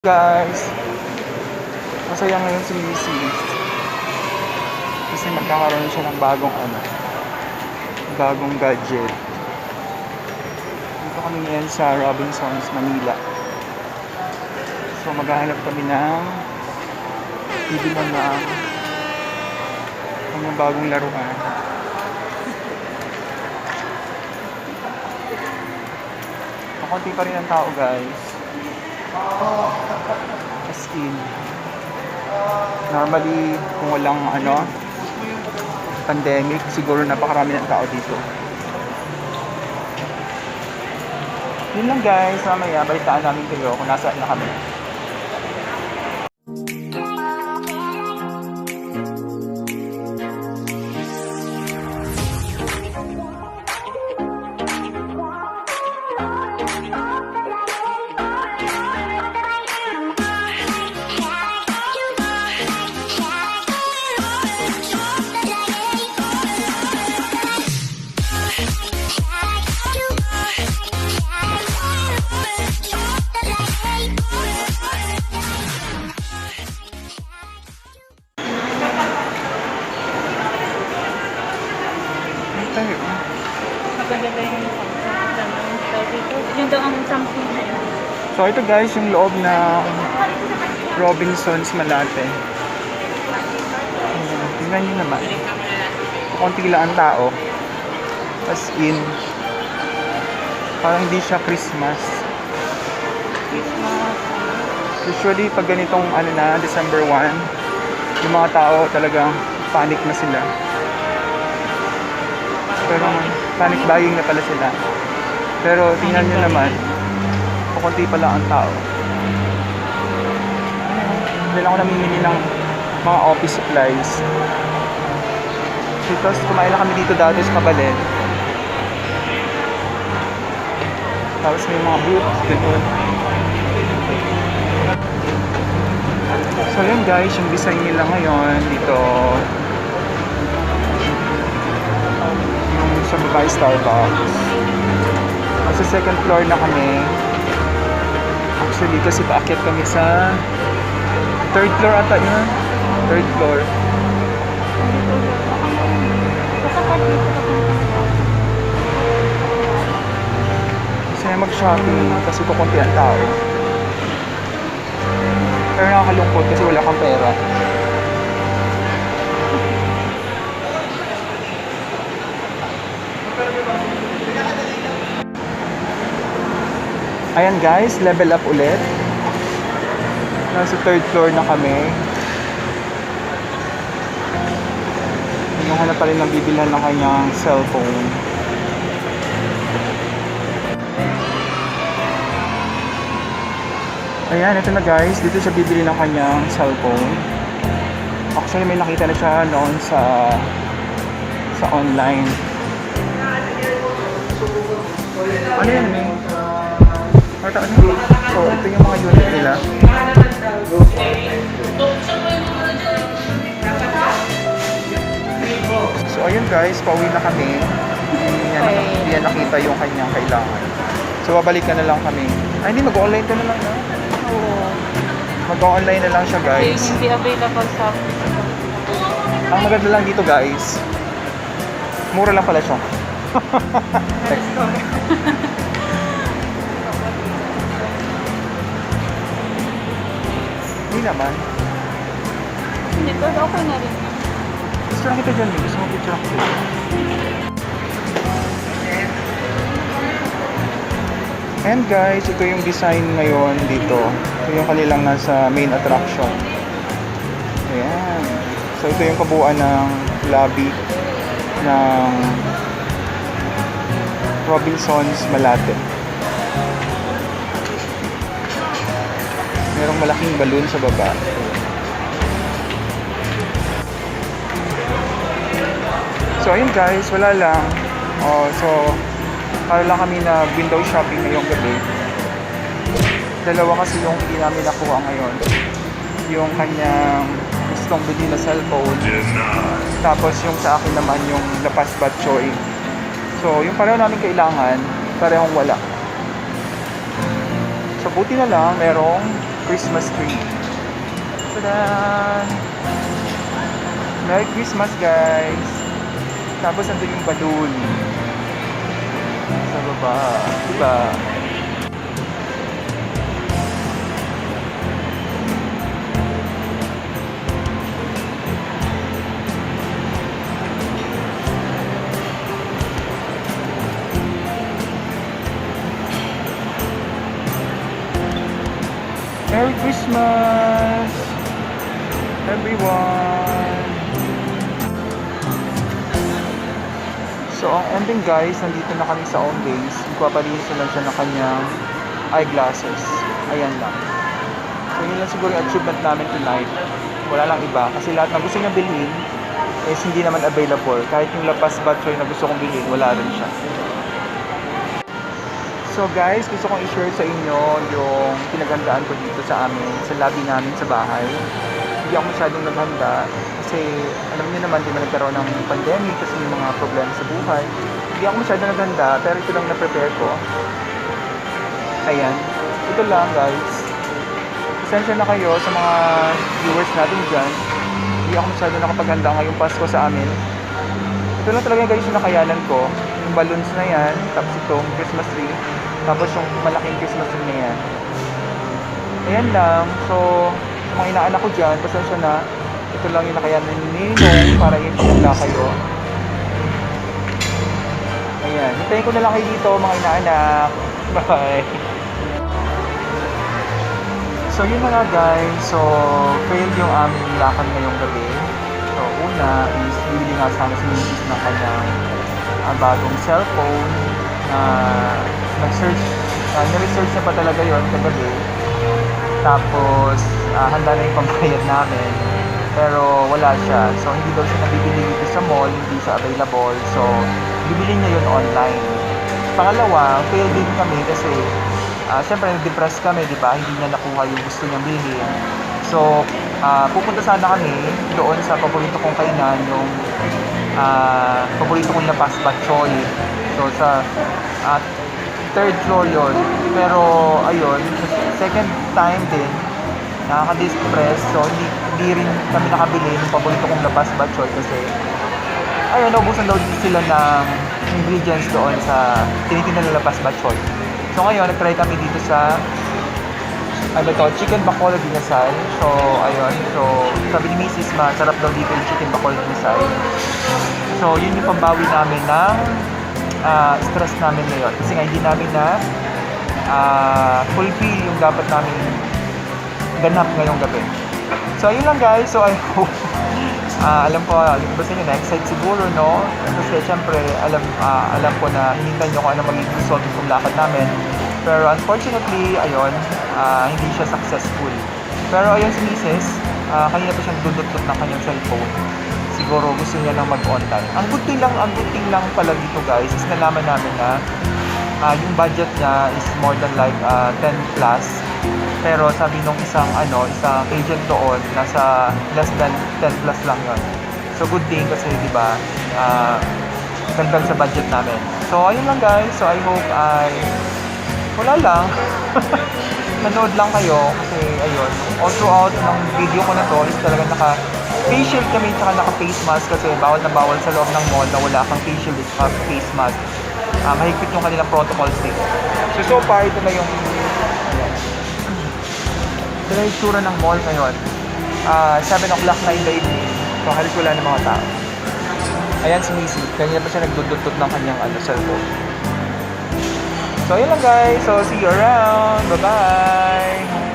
Guys, masaya ngayon si Mrs. Kasi magkakaroon siya ng bagong gadget. Dito kami ngayon sa Robinsons, Manila. So maghahanap kami ng bibilan ng mga bagong laruan. Konti pa rin ang tao, guys. As in, normally kung walang pandemic, siguro napakarami ng tao dito. Yun lang, guys, mamaya balitaan namin kayo kung nasaan na kami. Maganda yung yun daw ang something na yun. So ito, guys, yung loob ng Robinsons Malate. Tingnan nyo naman, konti lang ang tao. As in, parang hindi siya Christmas. Usually pag ganitong December 1, yung mga tao talagang panic na sila. Pero panic buying na pala sila. Pero tingnan nyo naman, kukunti pala ang tao. Hindi lang ako namimili ng mga office supplies. Because kumain na kami dito dati sa Kabalen. Tapos may mga booths, gano'n. So yun, guys, yung design nila ngayon dito. Sa baba Starbucks. Sa second floor na kami. Actually, kasi paakyat kami sa third floor ata yun. Third floor. Kasi mag-shopping kasi kukunti ang tao. Pero nakakalungkot kasi wala kang pera. Ayan, guys, level up ulit. Nasa third floor na kami. Hinahanap pa rin ng bibilhan ng kanyang cellphone. Ayan, ito na, guys. Dito siya bibili ng kanyang cellphone. Actually, may nakita na siya noon sa online. Ano yan, eh? So, ito yung mga unit nila. So, ayun, guys, pauwi na kami. Hindi yan nakita yung kanyang kailangan. So, babalik na lang kami. Ay, hindi, mag-online ka na lang, no? Oo. Mag-online na lang siya, guys. Hindi available sa Ang maganda lang dito, guys, mura lang pala siya. Hindi naman. Hindi, pero okay na rin. Gusto lang kita dyan, gusto mo picture ako. And guys, ito yung design ngayon dito. Ito yung kanilang nasa main attraction. Ayan. So ito yung kabuuan ng lobby ng Robinsons Malate. Merong malaking balloon sa baba. So ayun, guys, wala lang. So para lang kami na window shopping ngayong gabi. Dalawa kasi yung hindi namin nakuha ngayon. Yung kanyang gustong bili na cellphone. Tapos yung sa akin naman yung Lapas Batchoy. So yung pareho namin kailangan, parehong wala. So buti na lang merong Christmas tree. Tada! Merry Christmas, guys! Tapos nandun yung balloon. Sa baba. Diba? Merry Christmas, everyone! So, ang ending guys, nandito na kami sa Owndays. Magpapalinis na lang siya ng kanyang eyeglasses. Ayan lang. So, yun lang siguro yung achievement namin tonight. Wala lang iba. Kasi lahat na gusto niya bilhin is hindi naman available. Kahit yung Lapas Batchoy na gusto kong bilhin, wala rin siya. So guys, gusto kong i-share sa inyo yung pinaghandaan ko dito sa amin, sa lobby namin sa bahay. Hindi ako masyadong naghanda kasi alam niyo naman, di ba nagkaroon ng pandemic kasi may mga problema sa buhay. Hindi ako masyadong naghanda, pero ito lang na-prepare ko. Ayan, ito lang guys. Pasensya na kayo sa mga viewers natin dyan. Hindi ako masyadong nakapaghanda ngayong Pasko sa amin. Ito lang talaga guys yung nakayanan ko. Yung balloons na yan, tapos itong Christmas tree, tapos yung malaking Christmas tree na yan. Ayan lang. So, sa mga inaanak ko dyan, pasensya na. Ito lang yung nakayanan ni Ninong para ipaganda kayo. Ayan. Hintayin ko na lang kayo dito mga inaanak. Bye! So, yun na nga guys. So, failed yung aming lakad ngayong gabi. So, una is bibili nga sana si Mrs. ng kanyang bagong cellphone. Niresearch na pa talaga yon kagabi. Tapos, handa na yung pambayad namin. Pero wala siya. So, hindi daw siya nabibili dito sa mall. Hindi siya available. So, bibili niya yun online. Pangalawa, fail din kami kasi syempre nag-depress kami, di ba? Hindi niya nakuha yung gusto niyang bilhin. So, pupunta sana kami doon sa paborito kong kainan, yung paborito kong Lapas Batchoy. So, sa third floor yon. Pero, ayun, second time din, nakaka-distress. So, hindi rin kami nakabili ng paborito kong Lapas Batchoy kasi, ayun, naubusan daw sila ng ingredients doon sa tinitinda ng Lapas Batchoy. So, ngayon, nag-try kami dito sa chicken bacolod dinasal. So, ayun. So, sabi ni Mrs. masarap daw dito yung chicken bacolod dinasal. So, yun yung pambawi namin ng stress namin ngayon. Kasi nga, hindi namin na fulfill yung dapat namin ganap ngayong gabi. So, ayun lang guys. So, I hope alam ko, basta nyo na-excite siguro, no? Kasi syempre, alam ko na hinintay nyo kung ano magiging result ng lakad namin. Pero unfortunately, ayun, hindi siya successful. Pero ayun si Mrs., kanina pa siya nagdudot ng kanyang cellphone. Siguro gusto niya lang mag-online. Ang good thing lang pala dito guys, is nalaman namin na yung budget niya is more than like 10 plus. Pero sabi nung isang agent doon, nasa less than 10 plus lang yon. So good thing kasi, di ba, dagdag sa budget namin. So ayun lang guys. So I hope wala lang. Nanood lang kayo kasi ayun, all throughout ng video ko na to is talaga naka-face shield kami tsaka naka-face mask kasi bawal na bawal sa loob ng mall na wala kang face shield at face mask. Mahigpit yung kanilang protocols dito. So far, ito na yung itsura ng mall ngayon. 7 o'clock na in the evening. So halos wala ng mga tao. Ayan si Missy. Kanina pa siya nagdudot ng kanyang cellphone. So, yun lang guys. So, see you around. Bye-bye.